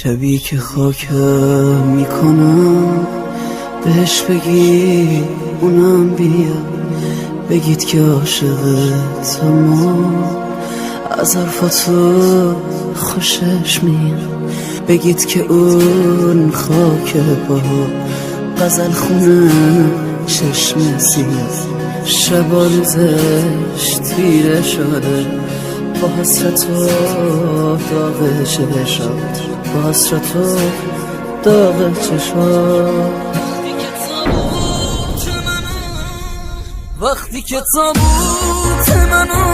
شبی که خاکم میکنم بهش بگی اونم بیا، بگید که عاشقتم از حرفاتو خوشش میاد، بگید که اون خاک با غزل خونه چشم سیاه شبا روزش تیره شده با حسرت و داغ چشات، با حسرت و داغ چشات. وقتی که تابوت منو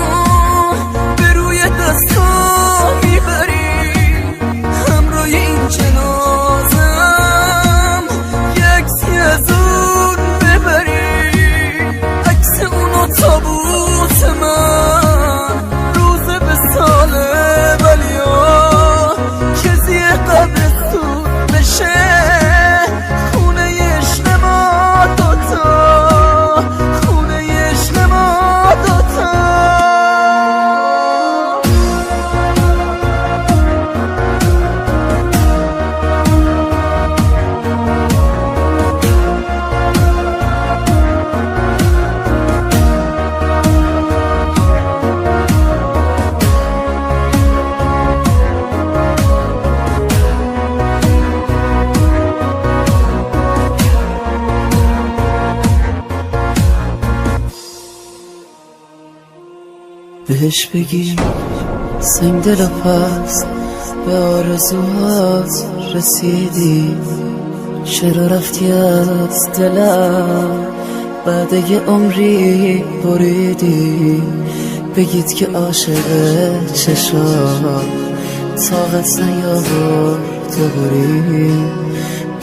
به روی دستا میبری، همراه این جنازم یه عکسی از اون ببری، عکس اونو تابوت من روزه به ساله ولیا کسی قبرستون بشه خونه عشق ما دوتا. بهش بگی سنگ دل پس به آرزوهات رسیدی، چرا رفتی از دلم بعد یه عمری بریدی، بگید که عاشق چشات طاقت نیاورد تو بری،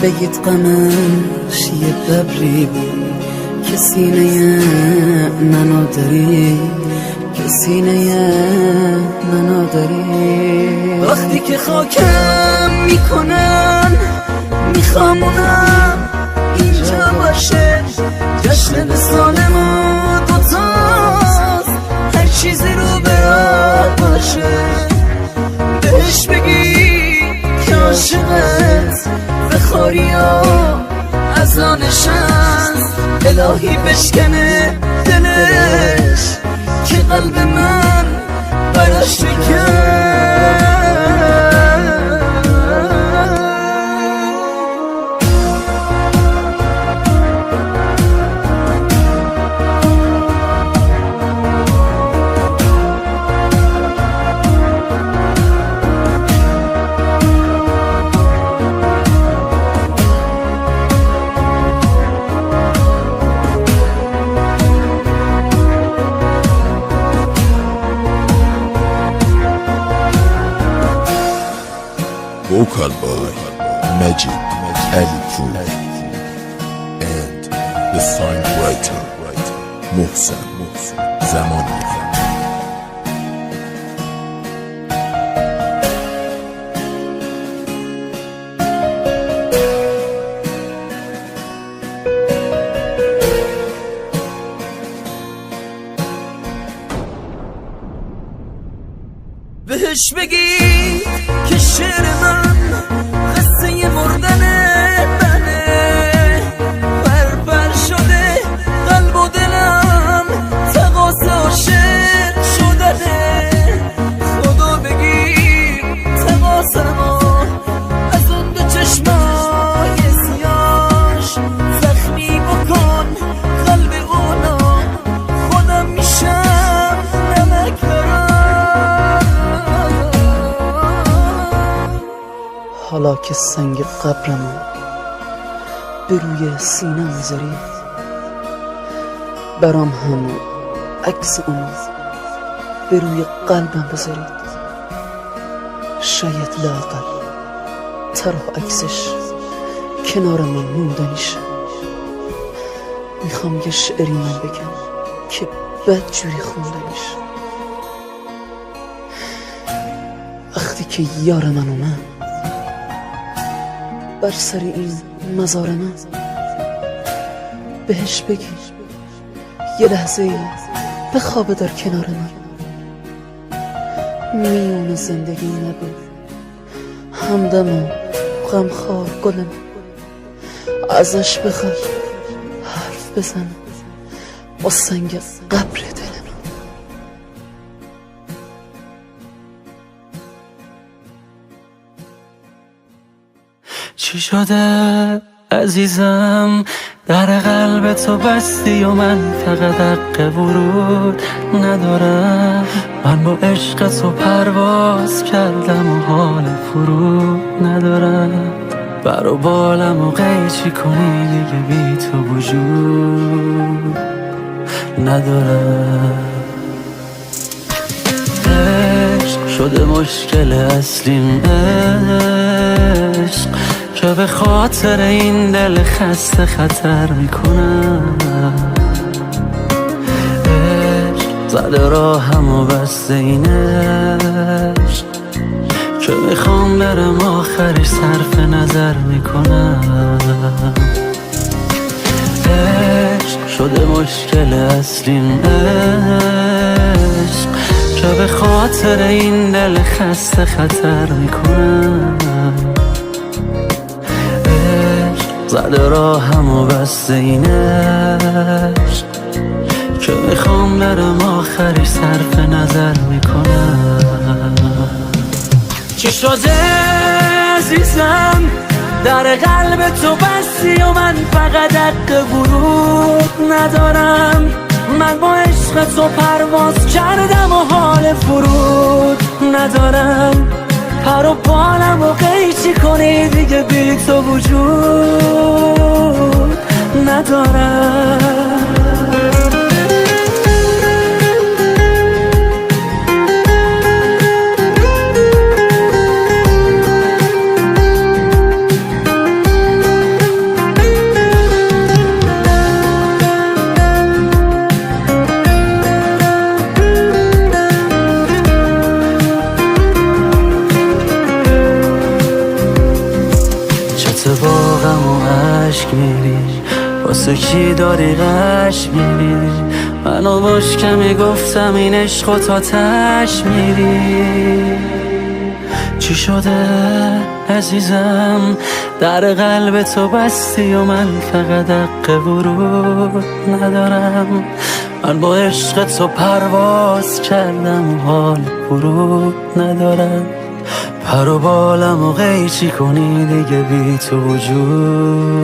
بگید غمش یه ببری که سینه منو داری، که سینه منو داری. وقتی که خاکم میکنن میخوام اونم اینجا باشه، جشن وصال ما دوتاست هر چیزی رو برات باشه، بهش بگی که عاشقت به خوریا از آنش هست، الهی بشکنه دلش که قلب من براش شکن. Vocal by Majid Alipur and the songwriter Mohsen Zamani. بهش بگی که شعر من قصه مردن منه، پرپر شده قلب و دلم تقاضا عاشق شدنه، خدا بگی تقاضا از اون دو چشمای سیاش زخمی بکن قلب اونا، خودم میشم نمک برام. حالا که سنگ قبرمو به روی سینه میذارید، برام همون عکس اونو به روی قلبم بذارید، شاید لااقل طرح عکسش کنار من موندنیشه. میخوام یه شعری من بگم که بدجوری خوندنیش، وقتی که یار من اومد بر سر این مزار من، بهش بگی یه لحظه ای به خواب در کنار من، میون زندگی نبود همدم و غمخوار گلم، ازش بخوای حرف بزنم با سنگ قبر دلم. چی شده عزیزم در قلب تو بستی و من فقط حق ورود ندارم. من با عشق تو پرواز کردم و حال فرود ندارم. بر و بالم و قیچی کنی دیگه بی تو وجود ندارم. عشق شده مشکل اصلیم، عشق که به خاطر این دل خسته خطر میکنم. عشق زده راهم و بسته این عشق که میخوام برم آخرش صرف نظر میکنم. عشق شده مشکل اصلیم، عشق که به خاطر این دل خسته خطر میکنم. زده راهم و بسته این عشق که میخوام برم آخرش صرف نظر میکنم. چی شده عزیزم در قلب تو بستی و من فقط حق ورود ندارم. من با عشق تو پرواز کردم و حال فرود ندارم. پر و بالم و قیچی کنی دیگه بی تو وجود ندارم. باغم و عشق میری واسه کی داری غش میری؟ منو باش که میگفتم این عشق و تا تش میری. چی شده عزیزم در قلب تو بستی و من فقط حق ورود ندارم. من با عشق تو پرواز کردم و حال فرود ندارم. پر و بالم و قیچی کنی دیگه بی تو وجود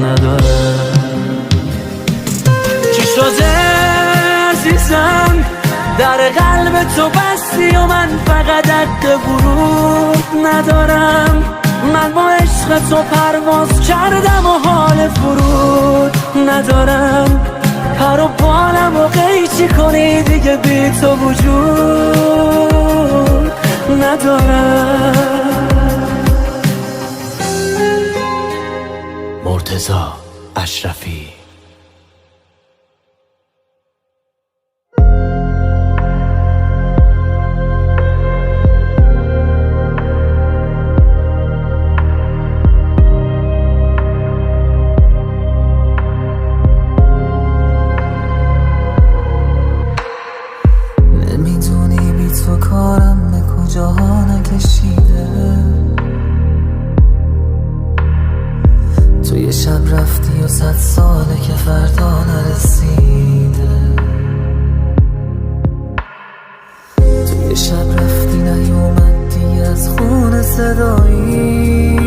ندارم. چی شده عزیزم در قلب تو بستی و من فقط حق ورود ندارم. من با عشق تو پرواز کردم و حال فرود ندارم. پر و بالم و قیچی کنی دیگه بی تو وجود ندارم. مرتضی اشرفی. نمیدونی بی تو کارم به کجاها نکشیده. تو یه شب رفتی و 100 ساله که فردا نرسیده. تو یه شب رفتی نیومدی از خون صدایی.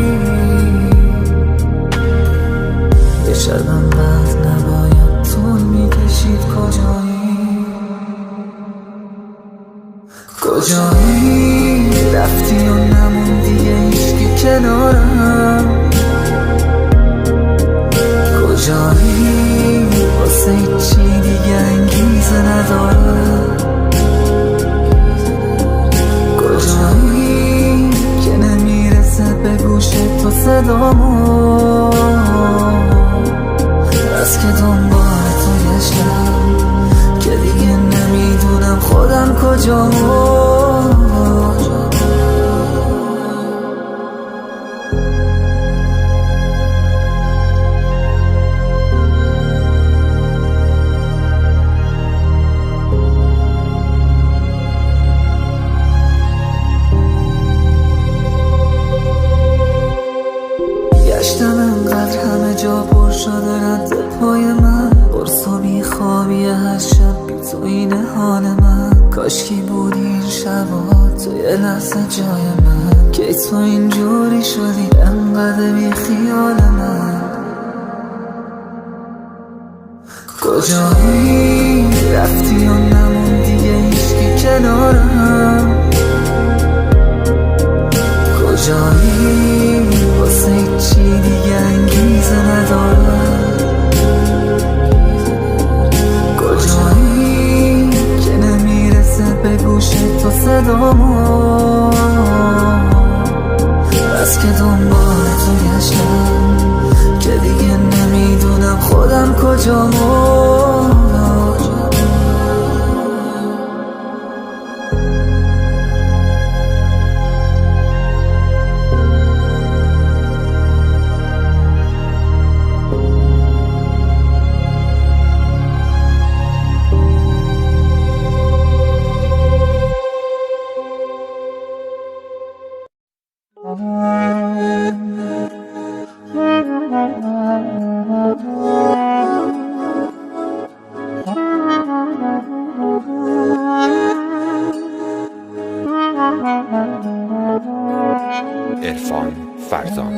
یه شبم بعد نباید طول میکشید. کجایی رفتی و نموندی هیچکی کنارم. کجایی واسه چی دیگه انگیزه ندارم. کجایی که نمیرسه به گوشت تو صدامو. بس که دنبال تو گشتم که دیگه نمیدونم خودم کجامو. شده رد پای من، قرص و بیخوابی هر شب بی تو اینه حال من. کاشکی بودی این شبا تو یه لحظه جای من، که تو اینجوری شدی انقدر بی خیال من. کجایی رفتی و نمون دیگه هیچکی کنارم؟ کجایی واسه چی دیگه انگیزه ندارم؟ کجایی که نمیرسه به گوش تو صدامو؟ بس که دنبال تو گشتم که دیگه نمیدونم خودم کجامو. عرفان فرزان.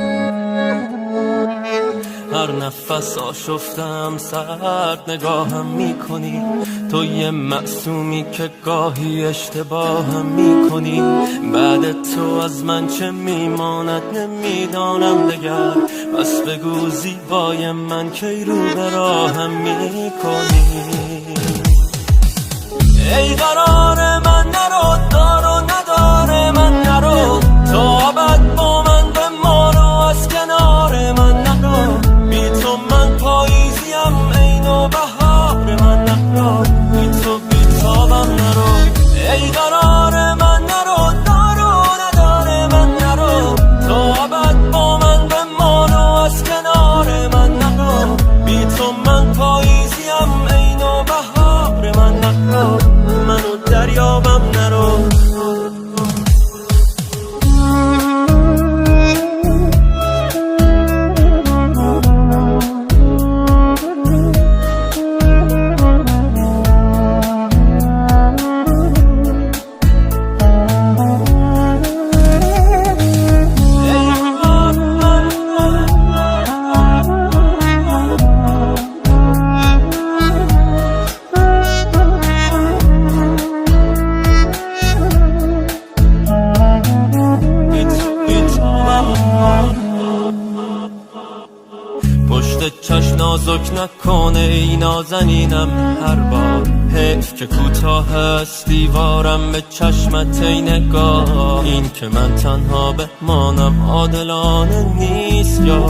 هر نفس آشفتم سرد نگاهم میکنی، تو یه معصومی که گاهی اشتباهم میکنی. بعد تو از من چه میماند نمیدانم دگر، بس بگو زیبای من کی رو به راهم میکنی. ای قرار من نرو، دار و نداره من نرو، تا ابد با من بمانو، از کنار من نرو. بی تو من پاییزیم عین و بهار من نرو، بی تو بیتابم نرو. ای قرار من نرو، دار و نداره من نرو، تا ابد با من بمانو، از کنار من نرو. بی تو من پاییزیم عین و بهار من نرو، منو دریابم نرو. پشت چشم نازک نکنه ای نازنینم هر بار، حیف که کوتاه است دیوارم به چشمت ای نگاه. این که من تنها بمانم عادلانه نیست یا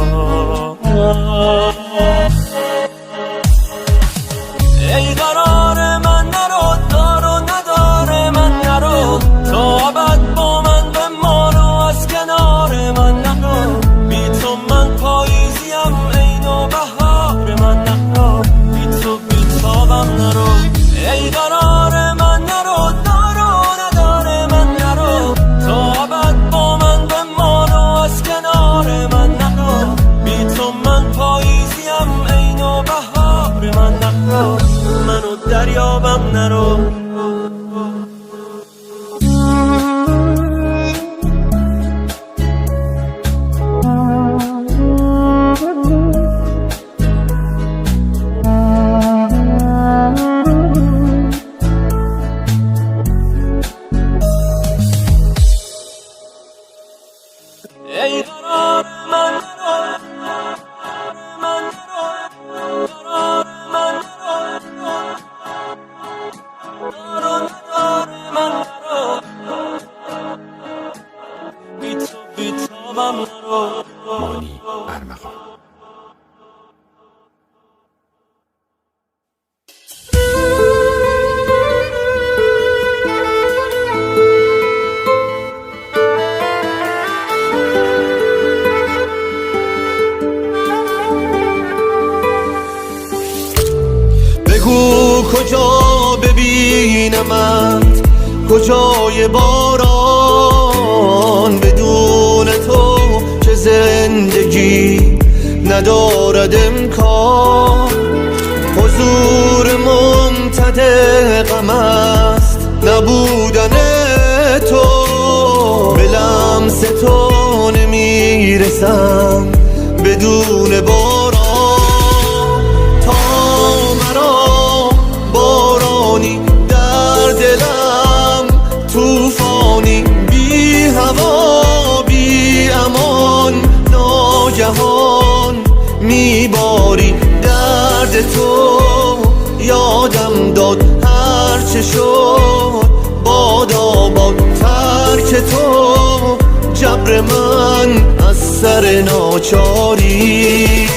ای قرار من نرو، دار و نداره من نرو، تا ابد با من بمانو، از کنار من نرو. بی تو من پاییزیم عین و بهار من نرو، بی تو بیتابم نرو. ای قرار من نرو، دار و نداره من نرو، تا ابد با من بمانو، از کنار من نرو. بی تو من پاییزیم عین و بهار من نرو، منو دریابم نرو. ای قرار من نرو، من نرو، قرار من نرو، قرار نداره من نرو، بی تو بیتابم نرو. مانی ارمغان. بگو کجا ببینمت، کجای باران، بدون تو چه زندگی ندارد امکان. حضور ممتد غم است نبودن تو، به لمس تو نمیرسم بدون باران. تا مرا بارانی در دلم توفانی، بی هوا بی امان ناگهان میباری. درد تو یادم داد هرچه شد باد آباد. ترک تو جبر من از سر ناچاری.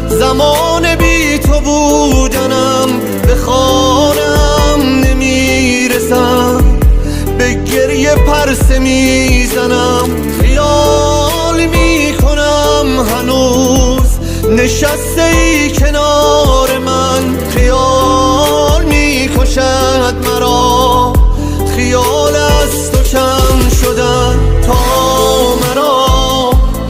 زمان بی تو بودنم به خانم نمیرسم، به گریه پرسه میزنم. خیال میکنم هنوز نشسته ای کنار من. خیال میکشد مرا خیال از تو کم شدن. تا مرا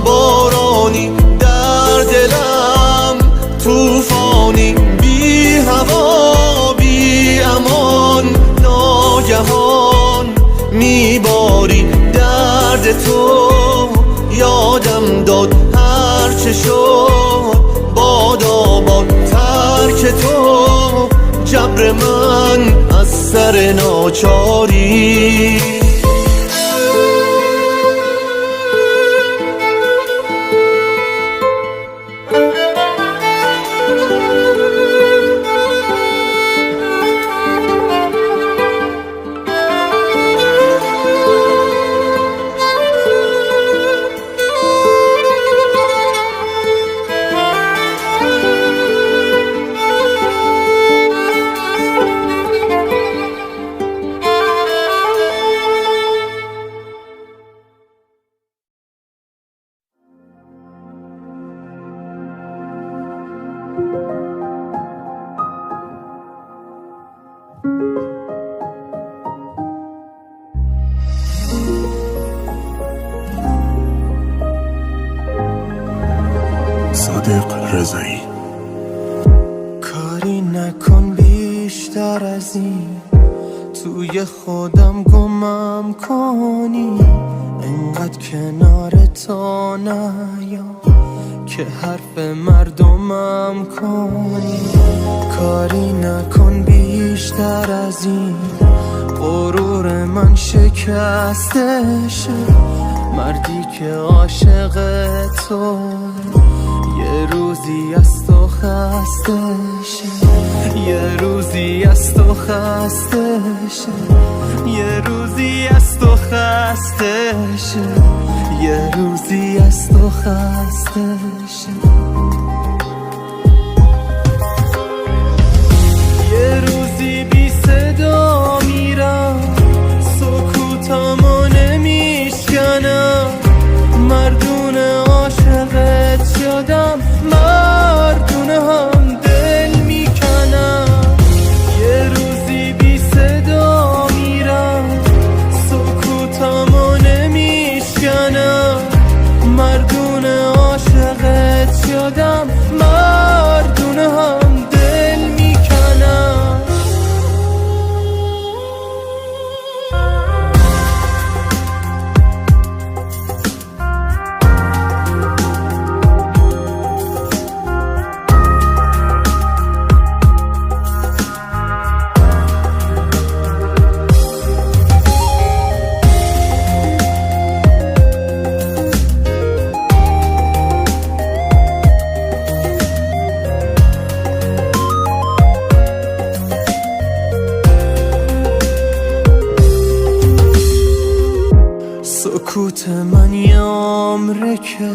بارانی در دلم توفانی، بی هوا بی امان ناگهان میباری. درد تو یادم داد هرچه شد باد آباد. ترک تو جبر من از سر ناچاری. صادق رضایی. کاری نکن بیشتر از این، توی خودم گمم کنی. انقدر کنار تو نیام که حرف مردمم کنی. کاری نکن بیشتر از این، غرور من شکسته شه. مردی که عاشق تو یه روزی از تو خسته شه. یه روزی از تو خسته شه. یه روزی از تو خسته شه. یه روزی از تو خسته شه. یه روزی بی صدا میرم، سکوتمو نمیشکنم. مردون عاشقت شدم، مردونه هم دل میکنم. یه روزی بی صدا میرم، سکوتمو نمیشکنم. مردونه عاشقت سکوت من یه عمره که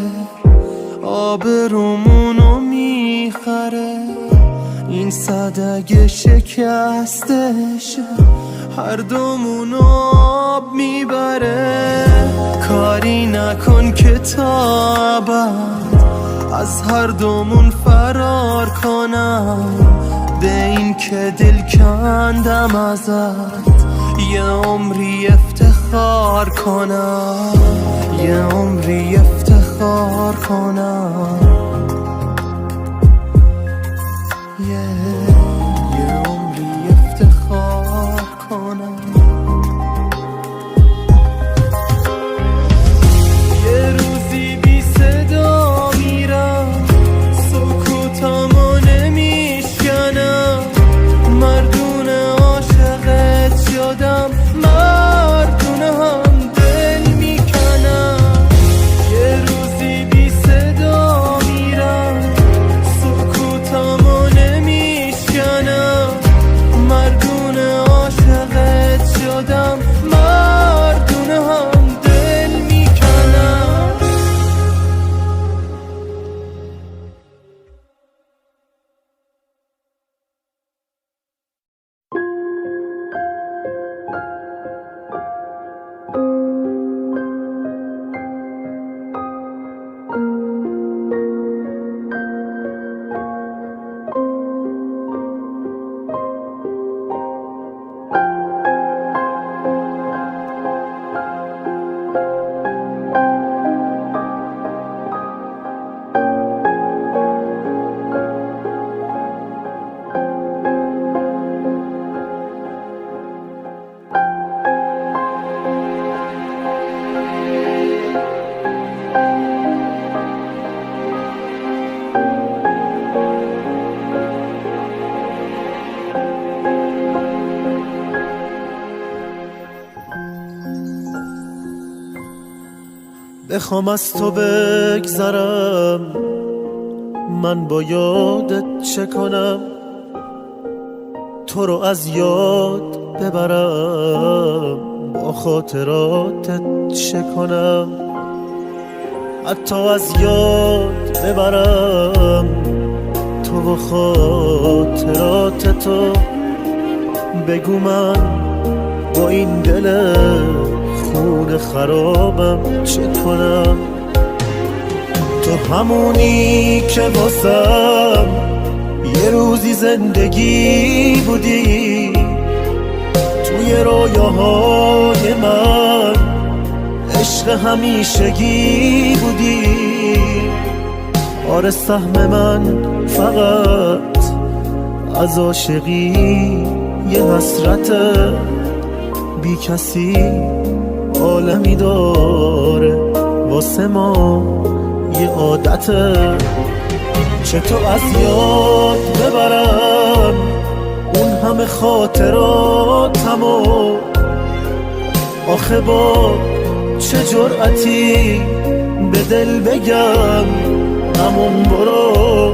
آبرومونو میخره، این صدق شکستشه هر دومون آب میبره. کاری نکن که تا ابد از هر دومون فرار کنم، به این که دل کندم ازت یه عمری افتخار کنم، یه عمری افتخار کنم، یه عمری افتخار کنم. یه روزی بی صدا میرم، سکوتامو نمیشکنم، مردونه عاشقت شدم، مردونه هم دل میکنم. یه روزی بی صدا میرم، سکوتامو نمیشکنم، مردونه عاشقت شدم، مردونه هم دل میکنم. بخوام از تو بگذرم، من با یادت چه کنم؟ تو رو از یاد ببرم، با خاطراتت چه کنم؟ حتی از یاد ببرم تو و خاطرات تو، بگو من با این دل خون خرابم چه کنم؟ تو همونی که واسم یه روزی زندگی بودی، توی رویاهای من عشق همیشگی بودی. آره سهم من فقط از عاشقی یه حسرته، بی کسی عالمی داره واسه ما یه عادته. چطور از یاد ببرم اون همه خاطراتمو؟ آخه با چه جرأتی به دل بگم همون برو؟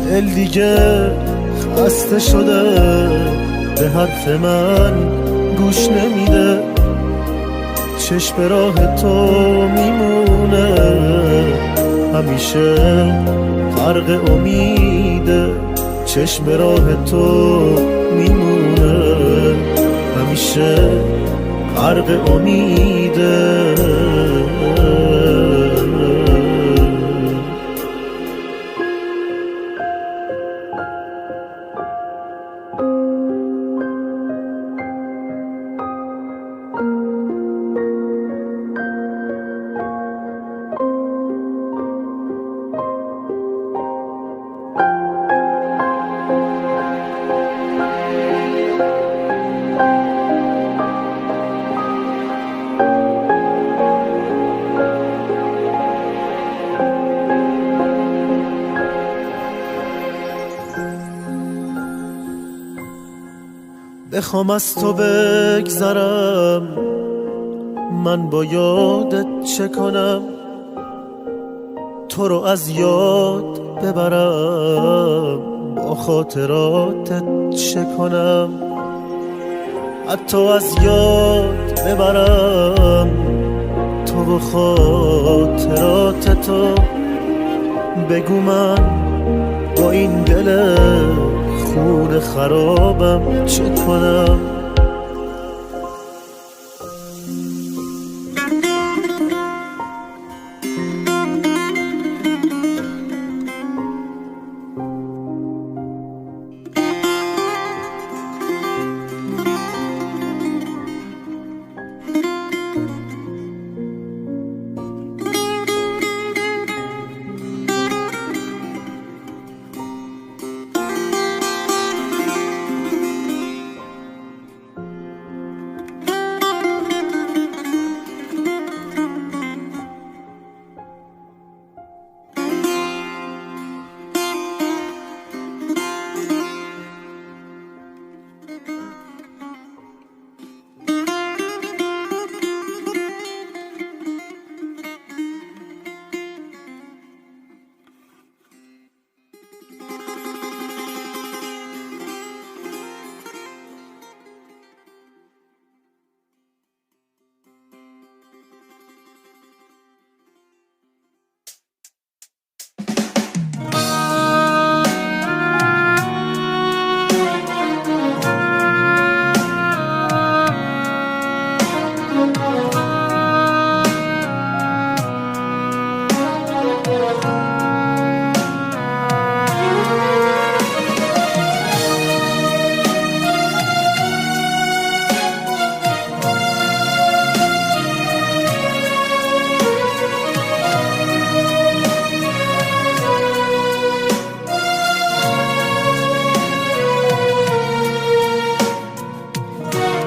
دل دیگه خسته شده، به حرف من گوش نمیده، چشم راه تو میمونه همیشه غرق امیده، چشم راه تو میمونه همیشه غرق امیده. بخوام از تو بگذرم، من با یادت چه کنم؟ تو رو از یاد ببرم، با خاطراتت چه کنم؟ حتی از یاد ببرم تو تو و خاطرات تو. بگو من با این دل خون خرابم چه کنم.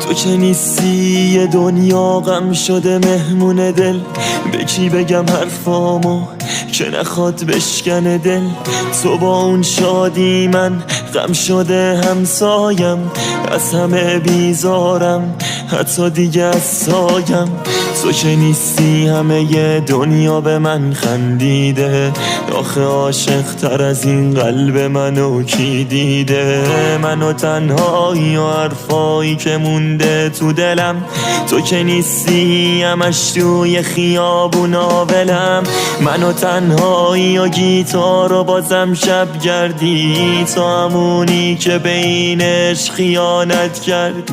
تو که نیستی یه دنیا غم شده مهمون دل. به کی بگم حرفامو که نخواد بشکنه دل. تو با اون شادی من غم شده همسایم. از همه بیزارم حتی دیگه از سایم. تو که نیستی همه ی دنیا به من خندیده. آخه عاشق تر از این قلب منو کی دیده. منو تنهایی و حرفایی که مونده تو دلم. تو که نیستی همش توی خیابون آولم. منو تنهایی و گیتار و بازم شب گردی. تو همونی که بینش خیانت کردی.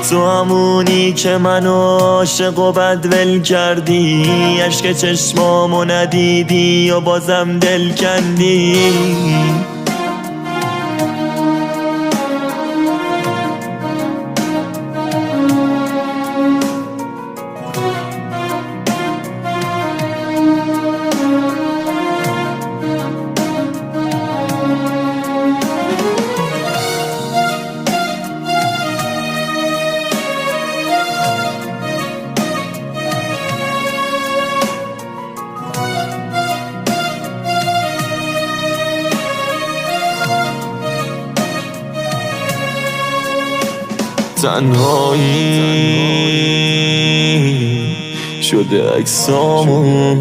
تو همونی که منو عاشق و بدول کردی. عشق چشمامو ندیدی و بازم دل کندی. تنهایی شده عکسامون.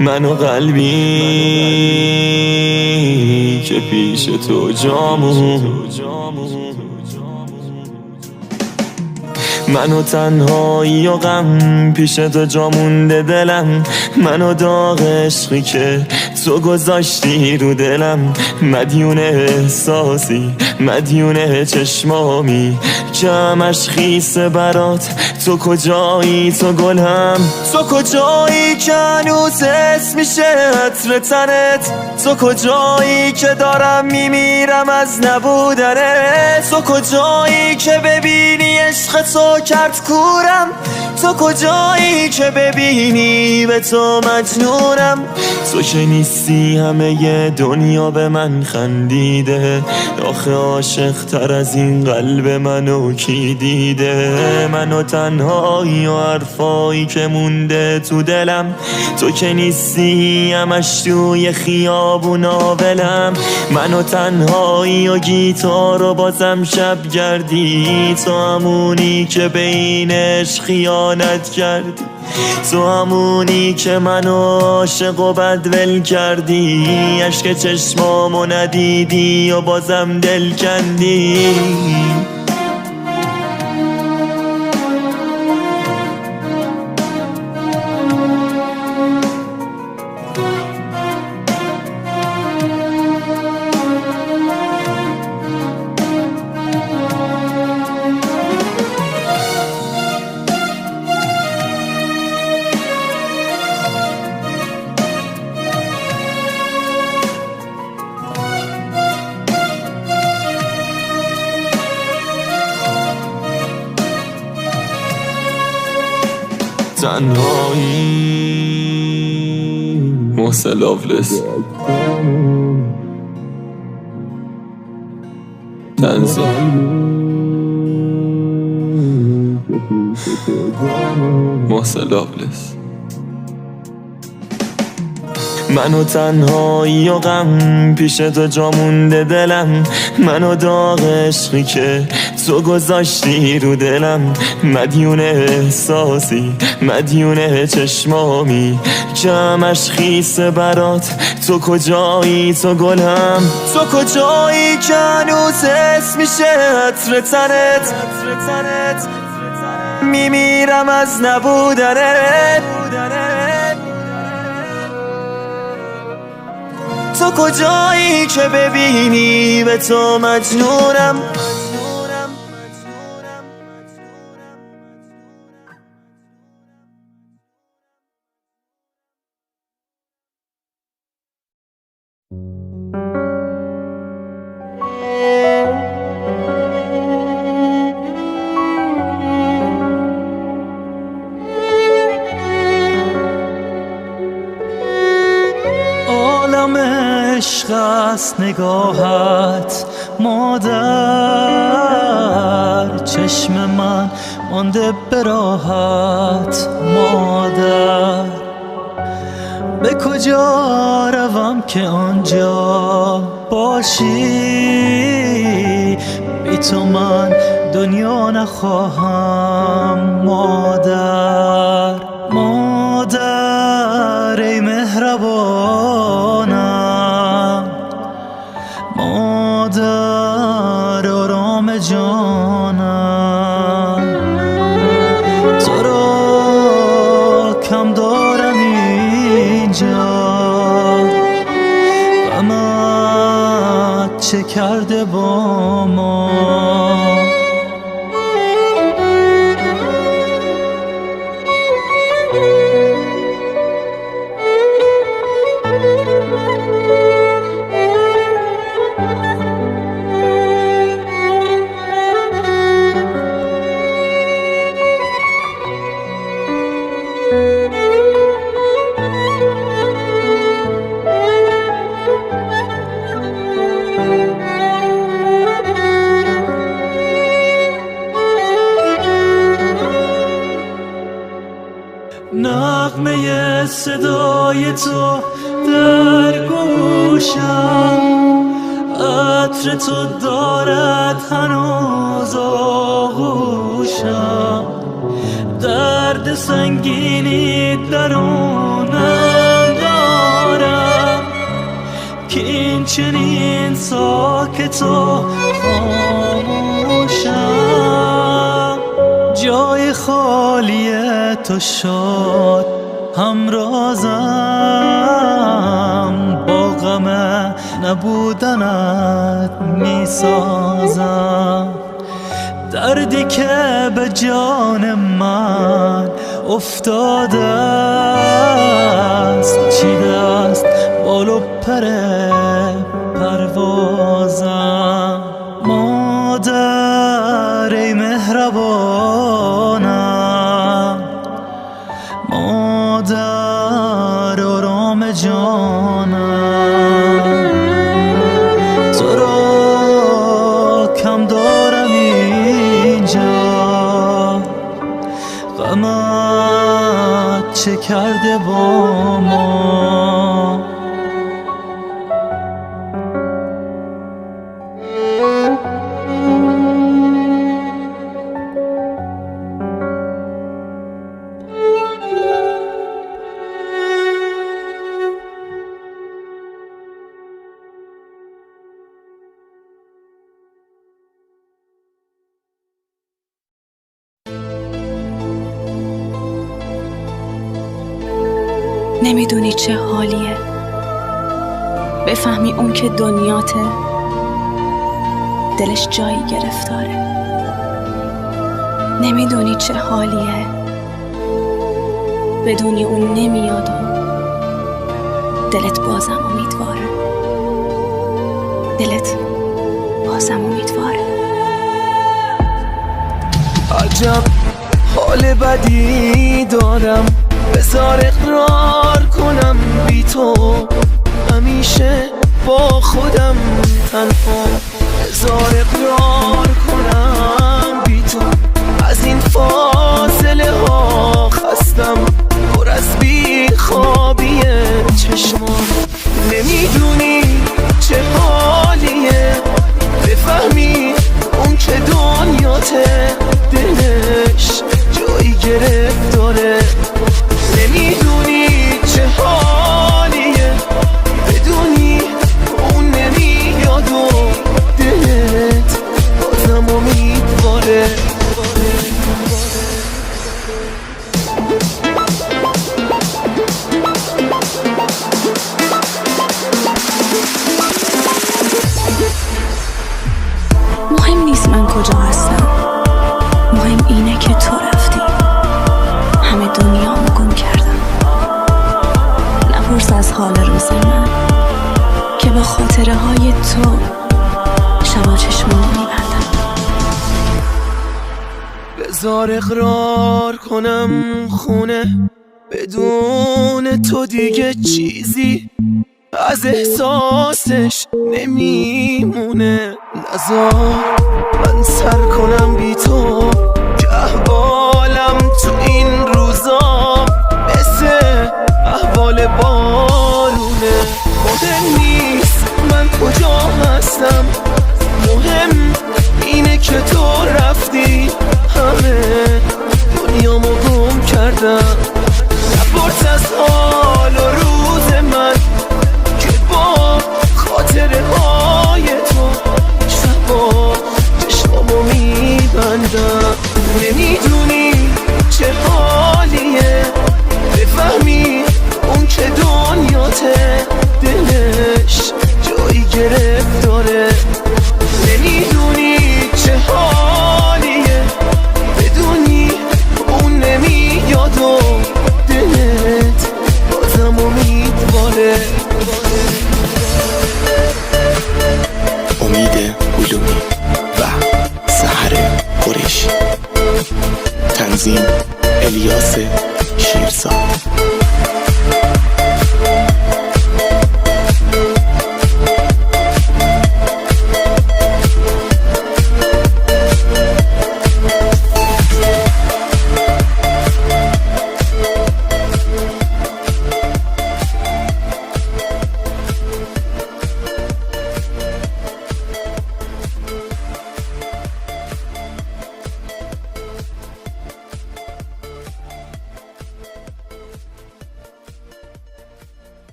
من و قلبی که پیش تو جامون. منو تنهایی و غم پیش تو جا مونده دلم. منو داغ عشقی که تو گذاشتی رو دلم. مدیون احساسی مدیون چشمامی که همش خیسه برات. تو کجایی تو گلم. تو کجایی که هنوز حس میشه عطر تنت. تو کجایی که دارم میمیرم از نبودنت. تو کجایی که ببینی عشق تو کرد کورم. تو کجایی که ببینی به تو مجنونم. تو که نیستی همه ی دنیا به من خندیده. آخه عاشق تر از این قلب منو کی دیده. منو تنهایی و حرفایی که مونده تو دلم. تو که نیستی همش توی خیابون آولم. منو تنهایی و گیتار و بازم شب گردی. تو همونی که بینش خیانت کردی. تو همونی که منو عاشق و بدول کردی. عشق چشمامو ندیدی و بازم دل کندی. تنهایی محسن لاولس تنزا محسن لاولس منو تنهایی و غم پیش تو جا مونده دلم منو داغ عشقی که تو گذاشتی رو دلم مدیون احساسی مدیون چشمامی که همش خیسه برات تو کجایی تو گلم تو کجایی که هنوز حس میشه عطر تنت میمیرم از نبودنت تو کجایی که ببینی به تو مجنونم عشق است نگاهت مادر چشم من مانده به راحت مادر به کجا روم که آنجا باشی بی تو من دنیا نخواهم مادر مادر ای مهربانم مادر آرام جانم تو را کم دارم اینجا غمت چه کرده با ما نغمه صدای تو در گوشم عطر تو دارد هنوز آغوشم درد سنگینی درونم دارم که این چنین ساکت و خاموشم جای خالی تو شد همرازم با غم نبودنت میسازم دردی که به جان من افتاده است چیده است بال و پر پروازم مادر ای مهربانم مادر آرام جانم تو را کم دارم اینجا غمت چه کرده با ما نمیدونی چه حالیه بفهمی اون که دنیاته دلش جایی گرفتاره نمیدونی چه حالیه بدونی اون نمیاد و دلت بازم امیدواره دلت بازم امیدواره عجب حال بدی دارم، بذار اقرار کنم بی تو همیشه با خودم تنها. بذار اقرار کنم بی تو از این فاصله ها خستم، پر از بی خوابی چشمان. نمیدونی چه حالیه بفهمی اون که دنیاته دلش جایی گرفت داره. نمیدونی چه حالیه بدونی اون نمیاد و دلت بازم امیدواره. مهم نیست من کجا هستم، مهم اینه که تو رفتی، همه دنیامو گم کردم. نپرس از حال روز من که با خاطره های تو شبا چشمامو میبندم. بذار اقرار کنم خونه بدون تو دیگه چیزی از احساسش نمیمونه. نذار من سر کنم بی تو که احوالم تو این روزا مثل احوال بارونه. مهم نیست من کجا هستم، مهم اینه که تو رفتی، همه دنیامو گم کردم. نپرس از حال و روز من که با خاطره های تو شبا چشمامو میبندم. نمیدونی چه حالیه بفهمی اون که دنیاته دلش جایی گرفت داره. نمیدونی چه حالیه بدونی اون نمیاد و دلت بازم امیدواره. امید علومی و سحر قریشی، تنظیم الیاس شیرزاد.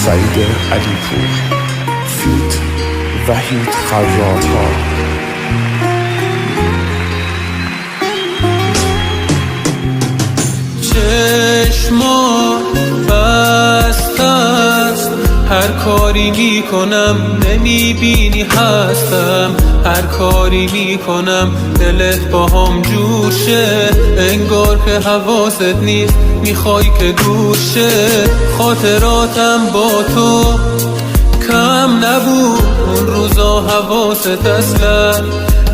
سعید علیپور فیت وحید خراط‌ها. چشما بسته است، هر کاری میکنم نمیبینی هستم، هر کاری میکنم دلت با هم جوشه، انگار که حواست نیست میخوای که دوشه. خاطراتم با تو کم نبود اون روزا، حواست اصلا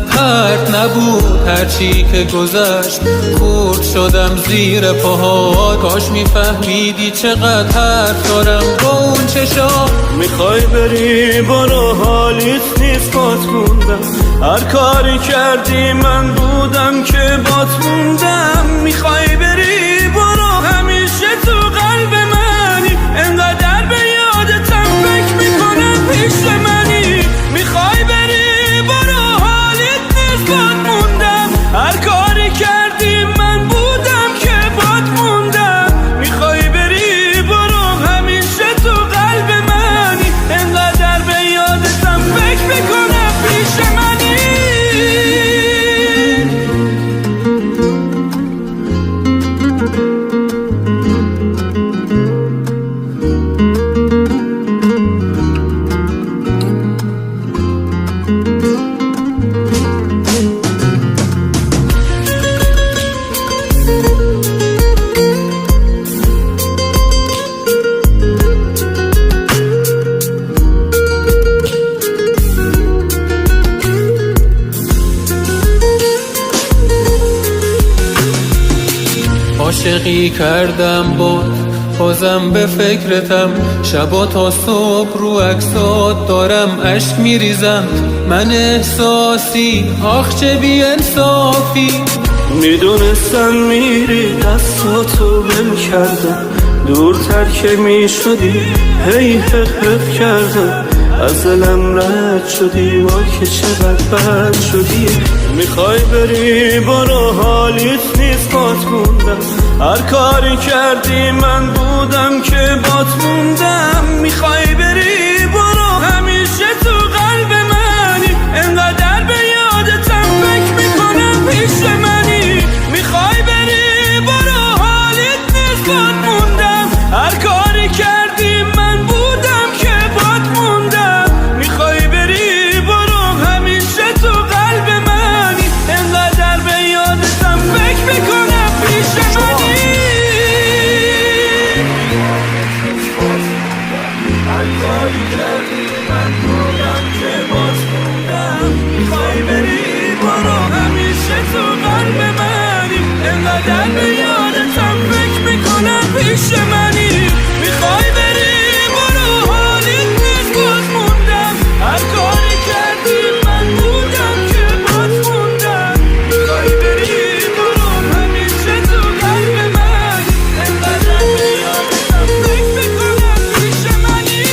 پرت نبود، هرچی که گذشت خورد شدم زیر پاها. کاش میفهمیدی چقدر حرف دارم با اون چشا. میخوای بری برو، حالیت نیست بات موندم، هر کاری کردی من بودم که بات موندم. میخوای بری برو، همیشه تو قلب منی، انقدر به یادتم فکر میکنم پیش منی. میخوای بری برو، حالیت نیست بات موندم، هر کاری کردی من بودم که بات موندم. میخوای بری برو، همیشه تو قلب منی، انقدر به یادتم فکر میکنم پیش منی. میکردم بازم به فکرتم، شبا تا صبح رو عکسات دارم اشک میریزم. من احساسی آخ چه بی انصافی، میدونستم میری دستاتو بل کردم، دورتر که میشدی هی حق کردم، از دلم رد شدی با که چقدر بد شدی. میخوای بری برو حالیت نیست بات موندم، هر کاری کردی من بودم که بات موندم. میخوای بری برو همیشه تو قلب منی، انقدر به یادتم فکر میکنم پیش منی. میخوای بری برو حالیت نیست بات موندم، هر کاری کردی من بودم که بات موندم. میخوای بری برو همیشه تو قلب منی، انقدر به یادتم فکر میکنم پیش منی. هر کاری کردی من بودم که بات موندم. میخوای بری برو همیشه تو قلب منی، انقدر به یادتم فکر میکنم پیش منی. میخوای بری برو حالیت نیست بات موندم، هر کاری کردی من بودم که بات موندم. میخوای بری برو همیشه تو قلب منی، انقدر به یادتم فکر میکنم پیش منی.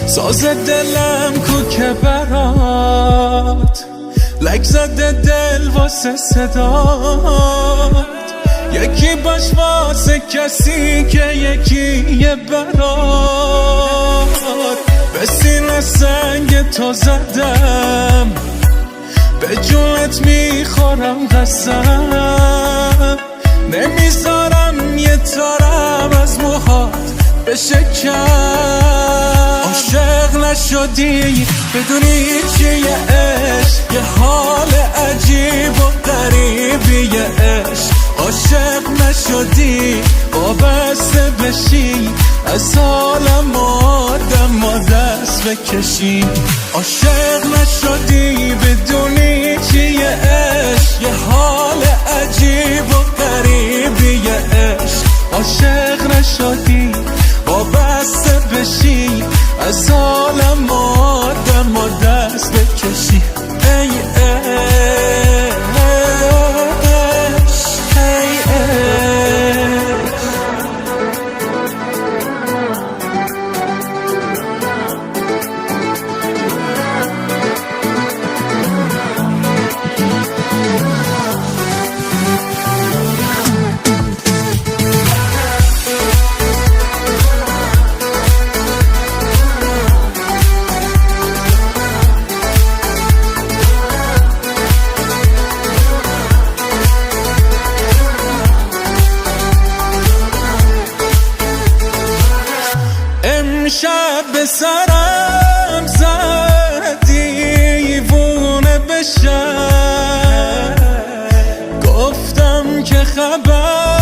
ساز دلم کو که برات لک زده دل واسه صدات، یکی باش واسه کسی که یکی یه برات. به سینه سنگ تو زدم، به جونت میخورم قسم، نمیذارم یه تارم از موهات بشه کم. عاشق نشدی بدونی چیه عشق، یه حال عجیب و غریبیه عشق. عاشق نشدی وابسته بشی، از حالم آدم دست بکشی. عاشق نشدی بدونی چیه عشق، یه حال عجیب و غریبیه عشق. عاشق نشدی وابسته بشی، از حالم آدم دست بکشی. ای امشب به سرم زدی دیوونه بشم، گفتم که خبردارشن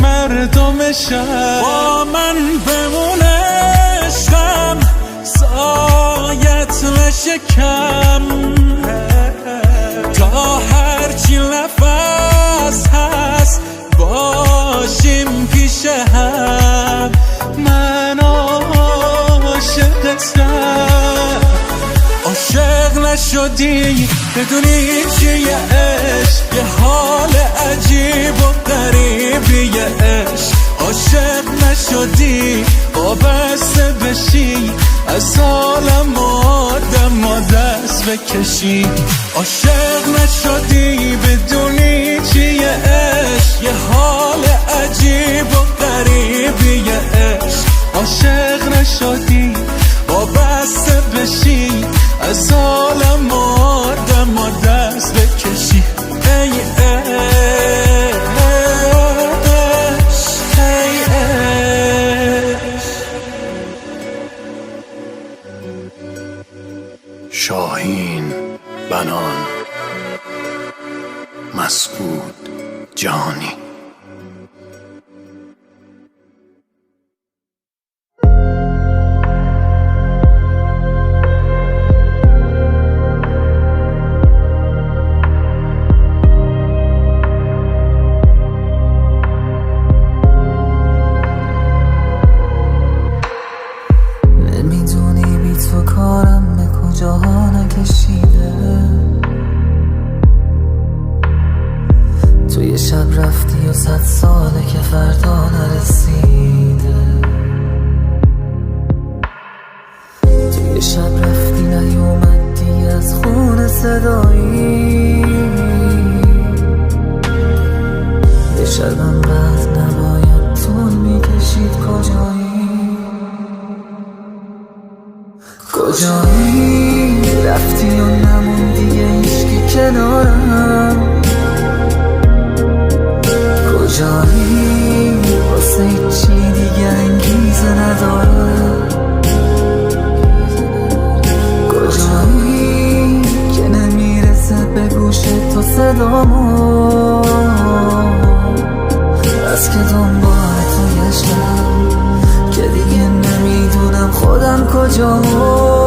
مردمشن، با من بمونه عشقم سایت نشکم، تا هرچی نفس هست باشیم پیش هم. من عاشقتم. عاشق نشدی بدونی چیه عشق، یه حال عجیب و غریبیه عشق. عاشق نشدی وابسته بشی، از حالم آدم دست بکشی. عاشق نشدی بدونی چیه عشق، یه حال عجیب و غریبیه عشق. عاشق نشدی وابسته بشی، از حالم آدم دست بکشی. ای شاه بنان مسعود جهانی. نمیدونی بی تو کارم به کجاها نکشیده، تو یه شب رفتی و 100 ساله که فردا نرسیده، تو یه شب رفتی نیومدی از خون صدایی، یه شب انقدر نباید طول میکشید. کجایی رفتی و نموندی هیچکی کنارم، کجایی واسه چی دیگه انگیزه ندارم، کجایی که نمیرسه به گوش تو صدامو، از که دنبال تو گشتم که دیگه نمیدونم خودم کجامو.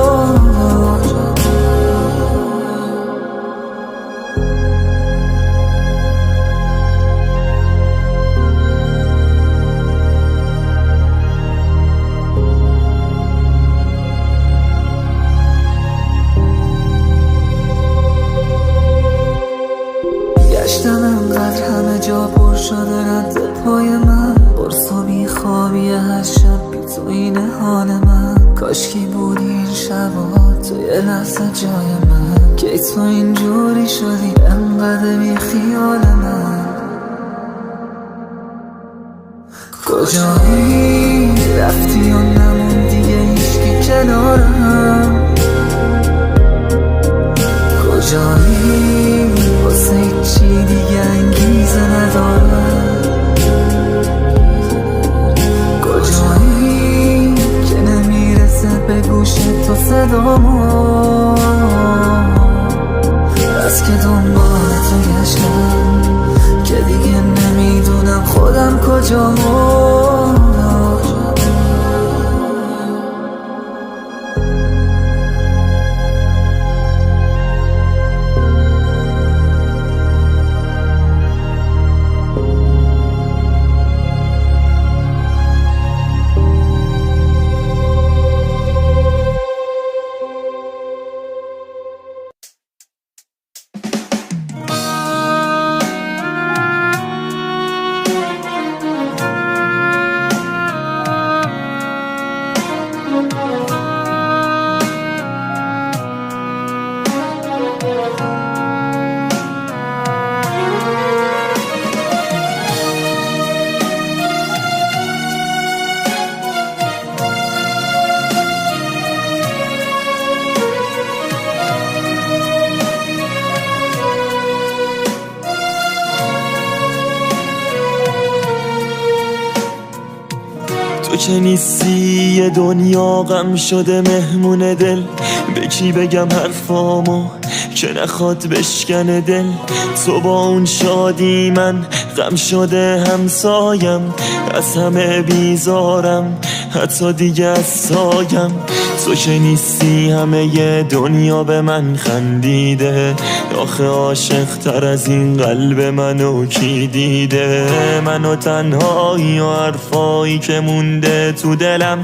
گشتم انقدر همه جا پر شده رد پای من، قرص و بیخوابی هر شب بی تو این حال من، کاشکی بودی این شبا تو یه لحظه جای من، که تو اینجوری شدی انقدر بی خیال من. کجایی رفتی و نموندی هیچکی کنارم، کجایی واسه چی دیگه انگیزه ندارم، کجایی که نمیرسه به گوش تو صدامو، از که دنبال تو گشتم که دیگه نمیدونم خودم کجامو. تو که نیستی یه دنیا غم شده مهمون دل، به کی بگم حرفامو که نخواد بشکنه دل، تو با اون شادی من غم شده همسایم، از همه بیزارم حتی دیگه از سایم، تو که نیستی همه ی دنیا به من خندیده، آخه عاشق تر از این قلب منو کی دیده، منو تنهایی و حرفایی که مونده تو دلم،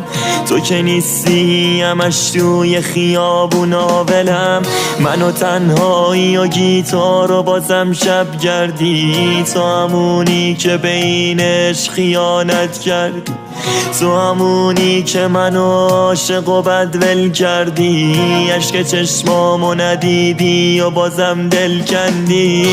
تو که نیستی همش توی خیابونا ولم، منو تنهایی و گیتار و بازم شب گردی، تو همونی که بینش خیانت کردی، تو همونی که منو عاشق و بدول کردی، عشق چشمامو ندیدی و بازم دل کندی.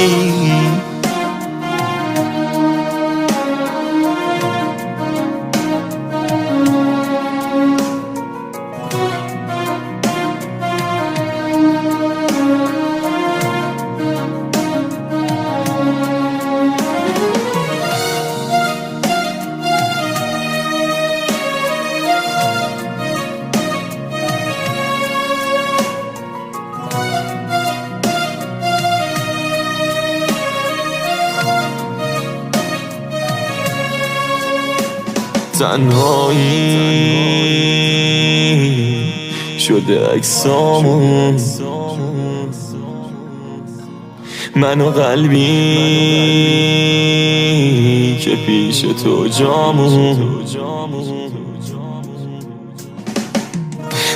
تنهایی شده عکسامون، من و قلبی که پیش تو جامون،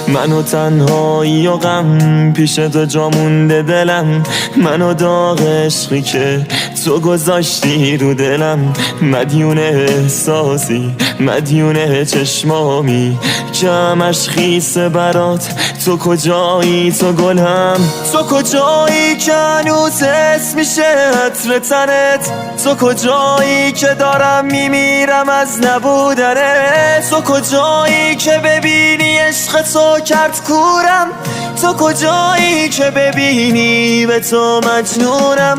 من و تنهایی و غم پیش تو جا مونده دلم، من و داغ عشقی که تو گذاشتی رو دلم، مدیون احساسی مدیون چشمامی که همش خیسه برات. تو کجایی تو گلم، تو کجایی که هنوز حس میشه عطر تنت، تو کجایی که دارم میمیرم از نبودنت، تو کجایی که ببینی عشق تو کرد کورم، تو کجایی که ببینی به تو مجنونم.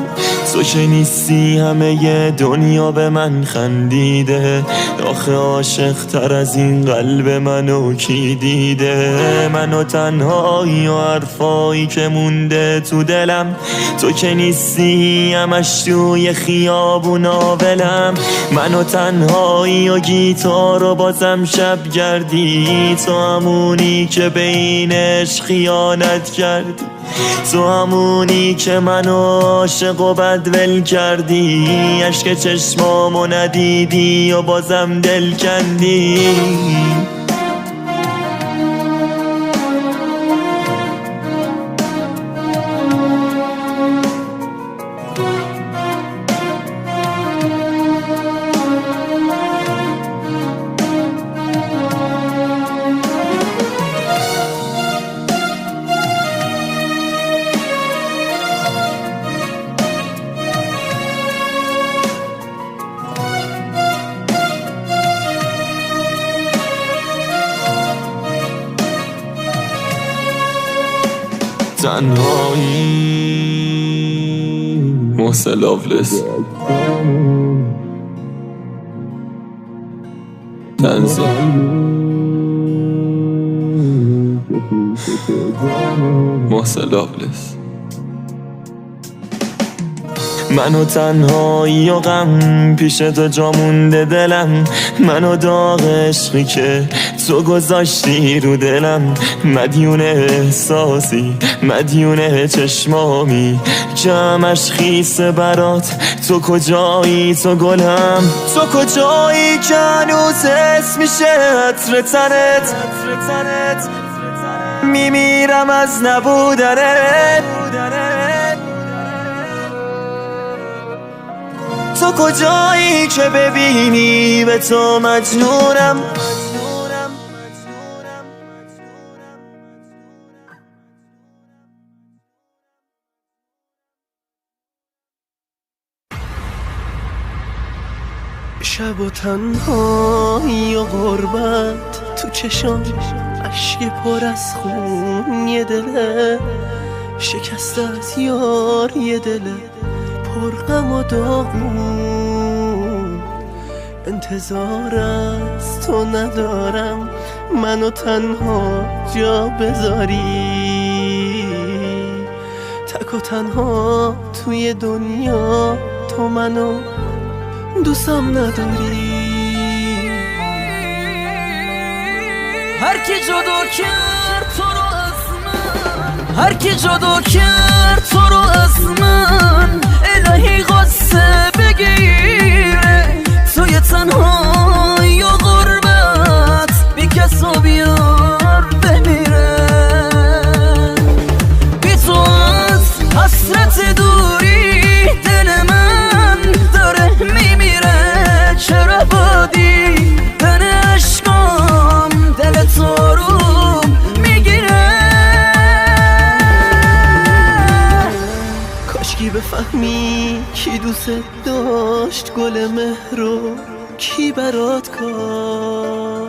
تو که نیستی همه ی دنیا به من خندیده، آخه عاشق تر از این قلب منو کی دیده. منو تنهایی و حرفایی که مونده تو دلم، تو که نیستی همش توی خیابونا ولم. منو تنهایی و گیتار و بازم شب گردی، تو همونی که بینش خیانت کردی، تو همونی که منو عاشق و بدول کردی، عشق چشمامو ندیدی و بازم دل کندی. تنهایی محسن لاولس تنظیم محسن لاولس. من و تنهایی و غم پیش تو جا مونده دلم، من و داغ عشقی که تو گذاشتی رو دلم، مدیون احساسی مدیون چشمامی که همش خیسه برات. تو کجایی تو گلم، تو کجایی که هنوز حس میشه عطر تنت، میمیرم از نبودنت. تو کجایی که ببینی به تو مجنونم. شب و تنهایی و غربت تو چشام، اشک پر از خون یه دله شکسته از یار، یه دله پرغم و داغون. انتظار از تو ندارم منو تنها جا بذاری، تک و تنها توی دنیا تو منو دوستم نداری. هر کی جدا کرد تو رو از من، هر کی جدا کرد تو رو از من، الهی قصه بگیره توی تنهایی و غربت، بی کس و بیار بمیره. بی تو از حسرت دوری دل من داره میمیره. چرا بادی تن عشقام دل تو رو میگیره. کاشکی بفهمی کی دوست داشت گل مهر رو، کی برات کاشت،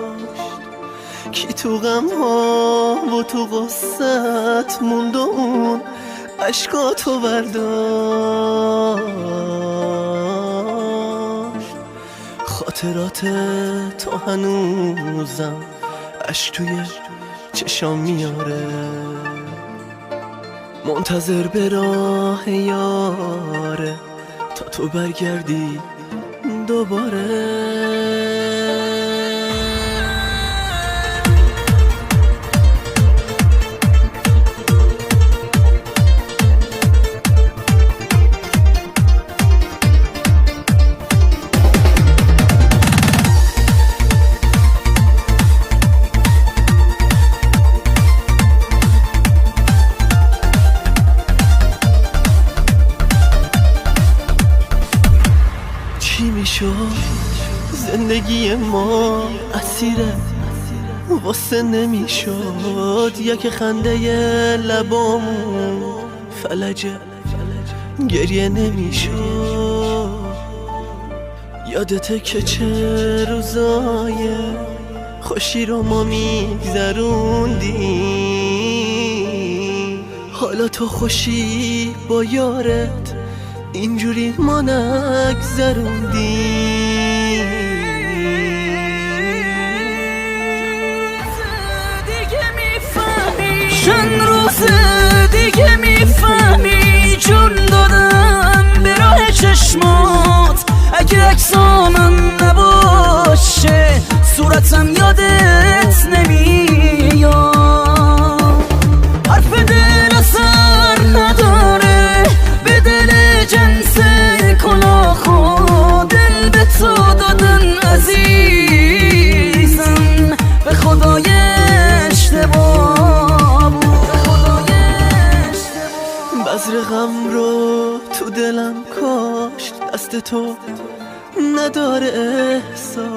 کی تو غم ها و تو غصت موند و اون عشقاتو برداشت. خاطرات تو هنوزم عشق توی چشام میاره، منتظر به راه یاره تا تو برگردی دوباره. نمیشد زندگی ما اسیره واسه نمیشد یک خنده لبامون فلجه گریه نمیشد یادته که چه روزای خوشی رو ما میگذروندیم حالا تو خوشی با یارت اینجوری ما نگذروندیم دیگه میفهمی چند روز دیگه میفهمی جون دادم به راه چشمات اگه عکسامم نباشه صورتم یادت نمیاد حرف دل اثر نداره به دل جنس کلاخو دل به تو دادن عزیزم به خدای اشتباه بود بذر غم رو تو دلم کاشت دست تو نداره احساس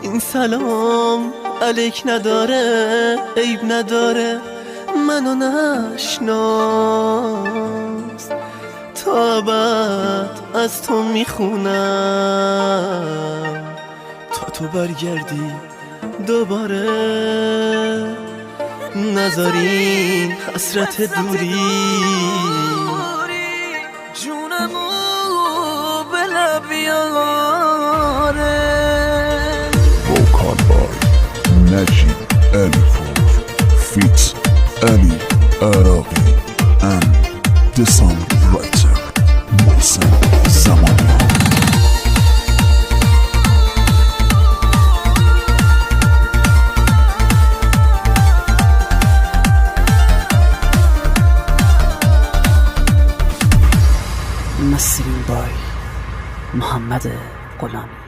این سلام علیک نداره عیب نداره منو نشناس تا بعد از تو میخونم تا تو برگردی دوباره نذارین حسرت دوری جونمو به لب بیاره Vocal by Najib Alipour feats Ali Araqi and the songwriter Mohsen Zamanian. مسترین بای محمد غلامی.